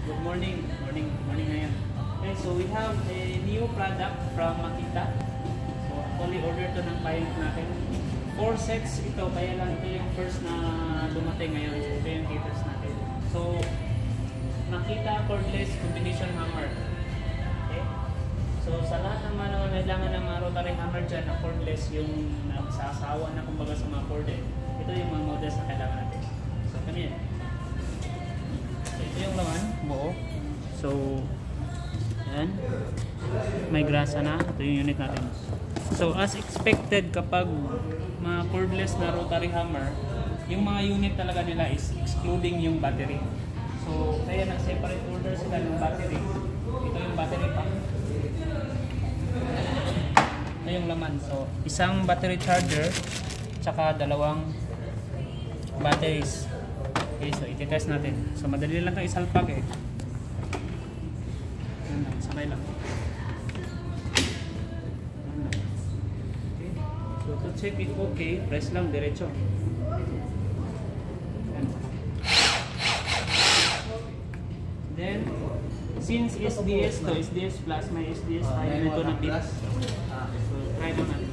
Good morning. Morning na yan. Okay, so we have a new product from Makita. So actually order to ng client natin. 4 sets ito, kaya lang ito yung first na dumating ngayon. So ito yung caters natin. So Makita cordless combination hammer. Okay? So sa lahat ng mga kailangan ng mga rotary hammer dyan na cordless, yung nagsasawa na kumbaga sa mga corded, ito yung mga models na kailangan natin. So kanina. Ito yung laman, buo. So, yan. May grasa na. Ito yung unit natin. So, as expected, kapag mga cordless na rotary hammer, yung mga unit talaga nila is excluding yung battery. So, kaya nag-separate order sila ng battery. Ito yung battery pack. Ito yung laman. So, isang battery charger, tsaka dalawang batteries. Okay, so iti-test natin. So madali lang itong isalpag eh. Yan lang, sakay lang. Okay. So to check if okay, press lang diretso. Yan. Then, since SDS to, SDS plus, may SDS tayo nito na tips. So try lang natin.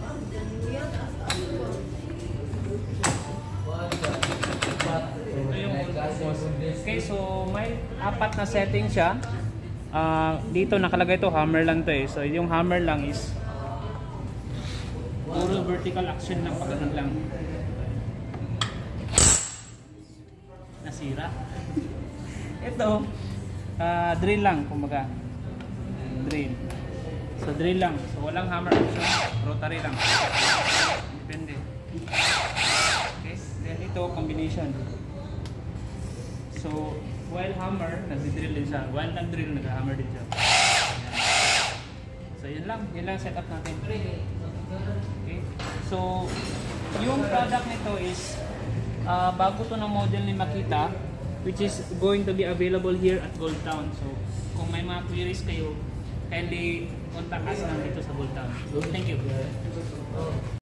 Okay, so may 4 na setting siya. Dito nakalagay to hammer lang to eh. So yung hammer lang is puro vertical action lang, pagano'n lang. Nasira. Ito drill lang kumbaga. Drill. So drill lang. So walang hammer action, rotary lang. Depende. Okay, then ito combination. So, while hammer, nag-drill din siya. While nag-drill, nag-hammer din siya. So, yun lang setup natin. Okay. So, yung product nito is bago to ng model ni Makita, which is going to be available here at Gold Town. So, kung may mga queries kayo, kindly contact us lang dito sa Gold Town. Thank you.